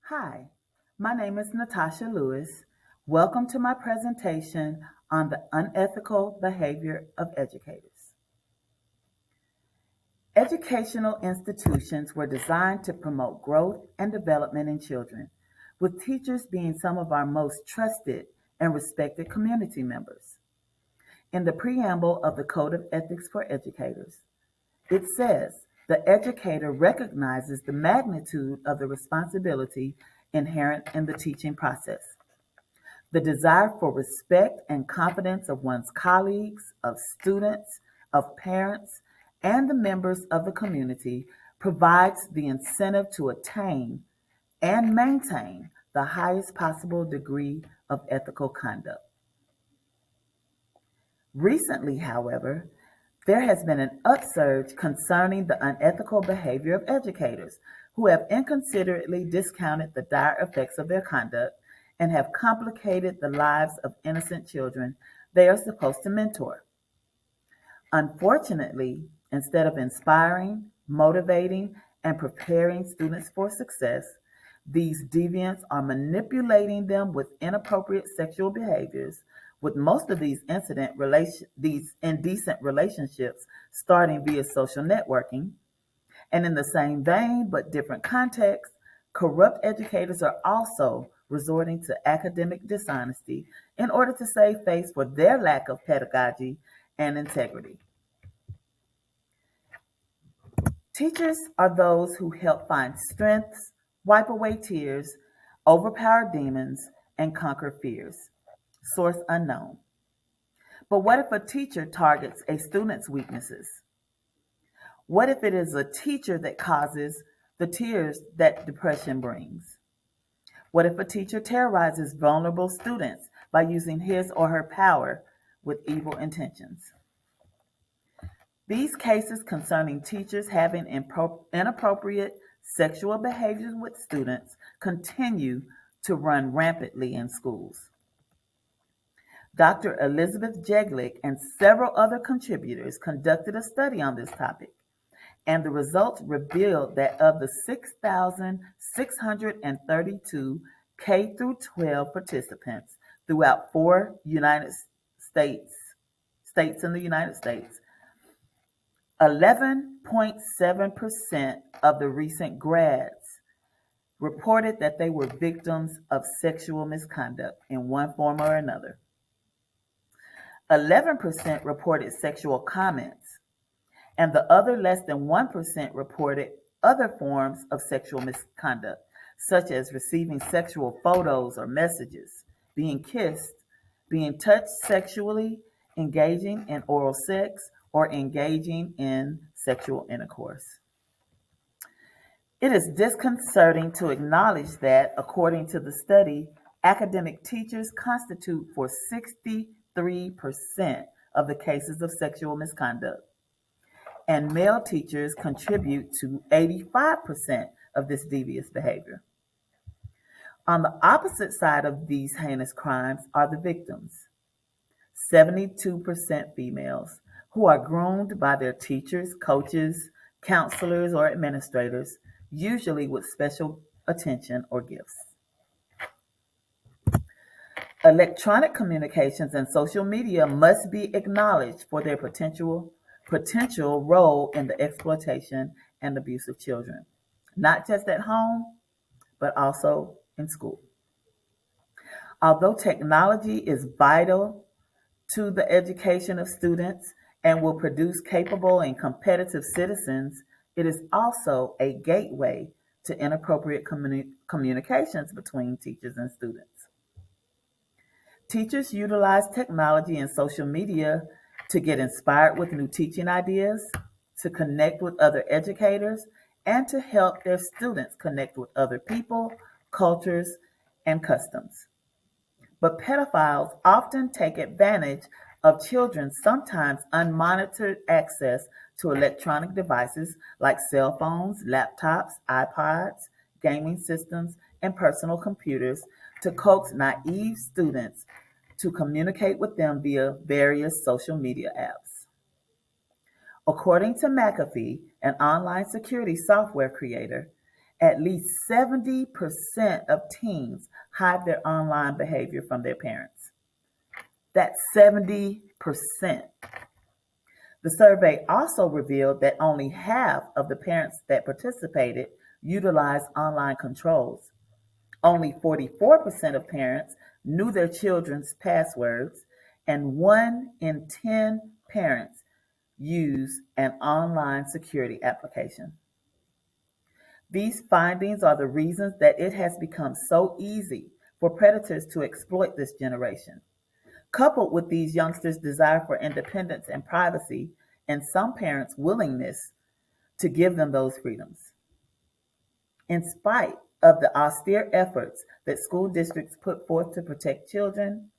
Hi, my name is Natasha Lewis. Welcome to my presentation on the unethical behavior of educators. Educational institutions were designed to promote growth and development in children, with teachers being some of our most trusted and respected community members. In the preamble of the Code of Ethics for Educators, it says the educator recognizes the magnitude of the responsibility inherent in the teaching process. The desire for respect and confidence of one's colleagues, of students, of parents, and the members of the community provides the incentive to attain and maintain the highest possible degree of ethical conduct. Recently, however, there has been an upsurge concerning the unethical behavior of educators who have inconsiderately discounted the dire effects of their conduct and have complicated the lives of innocent children they are supposed to mentor. Unfortunately, instead of inspiring, motivating, and preparing students for success, these deviants are manipulating them with inappropriate sexual behaviors, with most of these indecent relationships starting via social networking. And in the same vein, but different context, corrupt educators are also resorting to academic dishonesty in order to save face for their lack of pedagogy and integrity. Teachers are those who help find strengths, wipe away tears, overpower demons, and conquer fears. Source unknown. But what if a teacher targets a student's weaknesses? What if it is a teacher that causes the tears that depression brings? What if a teacher terrorizes vulnerable students by using his or her power with evil intentions? These cases concerning teachers having inappropriate sexual behaviors with students continue to run rampantly in schools. Dr. Elizabeth Jeglick and several other contributors conducted a study on this topic, and the results revealed that of the 6,632 K through 12 participants throughout four United states in the United States, 11.7% of the recent grads reported that they were victims of sexual misconduct in one form or another. 11% reported sexual comments, and the other less than 1% reported other forms of sexual misconduct, such as receiving sexual photos or messages, being kissed, being touched sexually, engaging in oral sex, or engaging in sexual intercourse. It is disconcerting to acknowledge that, according to the study, academic teachers constitute for 63% of the cases of sexual misconduct, and male teachers contribute to 85% of this devious behavior. On the opposite side of these heinous crimes are the victims, 72% females, who are groomed by their teachers, coaches, counselors, or administrators, usually with special attention or gifts. Electronic communications and social media must be acknowledged for their potential role in the exploitation and abuse of children, not just at home, but also in school. Although technology is vital to the education of students and will produce capable and competitive citizens, it is also a gateway to inappropriate communications between teachers and students. Teachers utilize technology and social media to get inspired with new teaching ideas, to connect with other educators, and to help their students connect with other people, cultures, and customs. But pedophiles often take advantage of children's sometimes unmonitored access to electronic devices like cell phones, laptops, iPods, gaming systems, and personal computers to coax naive students to communicate with them via various social media apps. According to McAfee, an online security software creator, At least 70% of teens hide their online behavior from their parents. That's 70%. The survey also revealed that only half of the parents that participated utilized online controls. Only 44% of parents knew their children's passwords, and 1 in 10 parents use an online security application. These findings are the reasons that it has become so easy for predators to exploit this generation. Coupled with these youngsters' desire for independence and privacy, and some parents' willingness to give them those freedoms. In spite of the austere efforts that school districts put forth to protect children,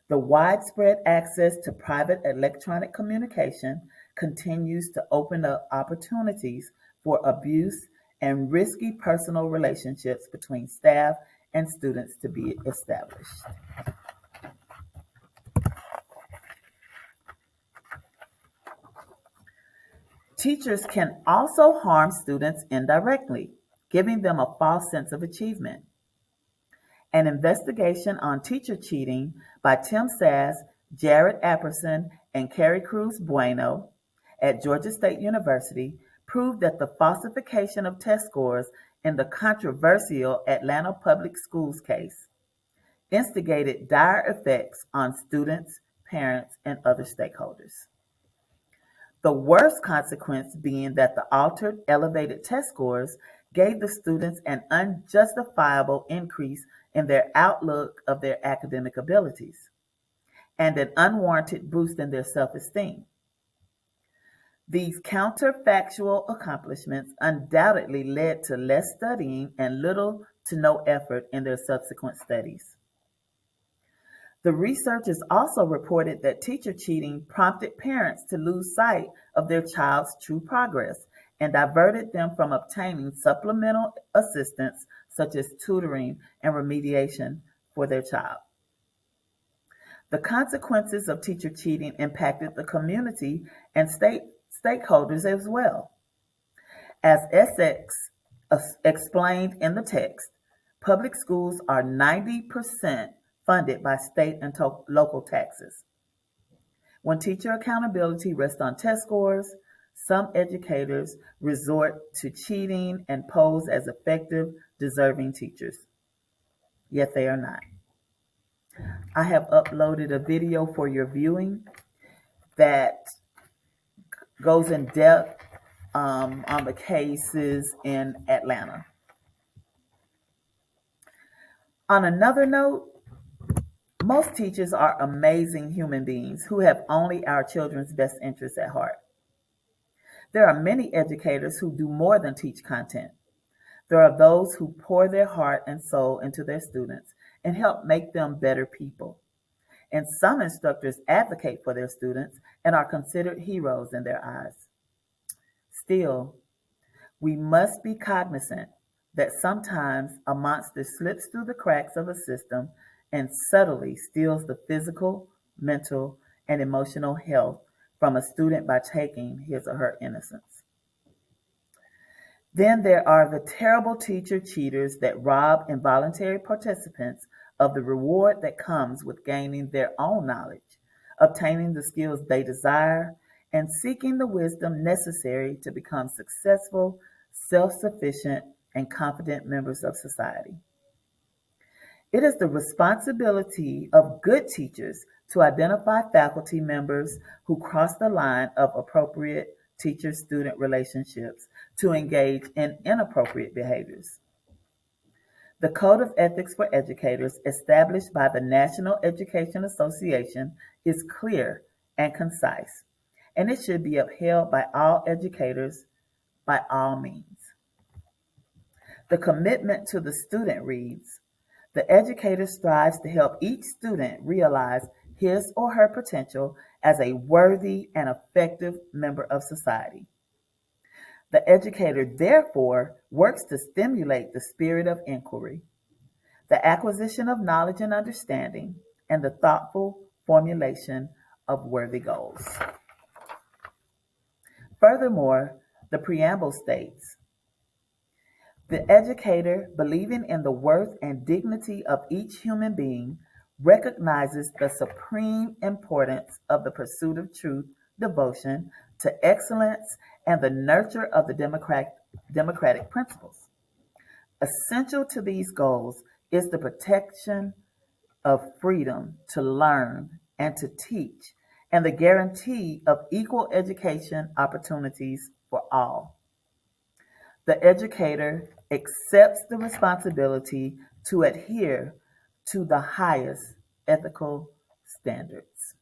the widespread access to private electronic communication continues to open up opportunities for abuse and risky personal relationships between staff and students to be established. Teachers can also harm students indirectly, giving them a false sense of achievement. An investigation on teacher cheating by Tim Sass, Jared Apperson, and Carrie Cruz Bueno at Georgia State University proved that the falsification of test scores in the controversial Atlanta Public Schools case instigated dire effects on students, parents, and other stakeholders. The worst consequence being that the altered elevated test scores gave the students an unjustifiable increase in their outlook of their academic abilities and an unwarranted boost in their self-esteem. These counterfactual accomplishments undoubtedly led to less studying and little to no effort in their subsequent studies. The researchers also reported that teacher cheating prompted parents to lose sight of their child's true progress and diverted them from obtaining supplemental assistance such as tutoring and remediation for their child. The consequences of teacher cheating impacted the community and stakeholders as well. As Essex explained in the text, public schools are 90% funded by state and local taxes. When teacher accountability rests on test scores, some educators resort to cheating and pose as effective, deserving teachers. Yet they are not. I have uploaded a video for your viewing that goes in depth on the cases in Atlanta. On another note, most teachers are amazing human beings who have only our children's best interests at heart. There are many educators who do more than teach content. There are those who pour their heart and soul into their students and help make them better people. And some instructors advocate for their students and are considered heroes in their eyes. Still, we must be cognizant that sometimes a monster slips through the cracks of a system and subtly steals the physical, mental, and emotional health from a student by taking his or her innocence. Then there are the terrible teacher cheaters that rob involuntary participants of the reward that comes with gaining their own knowledge, obtaining the skills they desire, and seeking the wisdom necessary to become successful, self-sufficient, and confident members of society. It is the responsibility of good teachers to identify faculty members who cross the line of appropriate teacher-student relationships to engage in inappropriate behaviors. The Code of Ethics for Educators, established by the National Education Association, is clear and concise, and it should be upheld by all educators by all means. The commitment to the student reads, the educator strives to help each student realize his or her potential as a worthy and effective member of society. The educator, therefore, works to stimulate the spirit of inquiry, the acquisition of knowledge and understanding, and the thoughtful formulation of worthy goals. Furthermore, the preamble states, The educator, believing in the worth and dignity of each human being, recognizes the supreme importance of the pursuit of truth, devotion to excellence, and the nurture of the democratic principles. Essential to these goals is the protection of freedom to learn and to teach, and the guarantee of equal education opportunities for all. The educator accepts the responsibility to adhere to the highest ethical standards.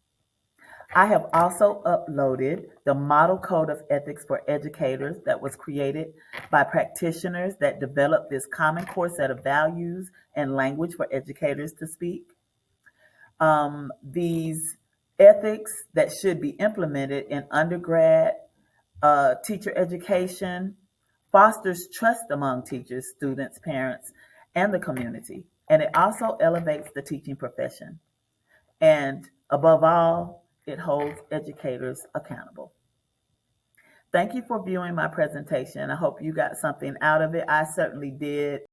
I have also uploaded the Model Code of Ethics for Educators that was created by practitioners that developed this common core set of values and language for educators to speak. These ethics that should be implemented in undergrad teacher education fosters trust among teachers, students, parents, and the community. And it also elevates the teaching profession. And above all, it holds educators accountable. Thank you for viewing my presentation. I hope you got something out of it. I certainly did.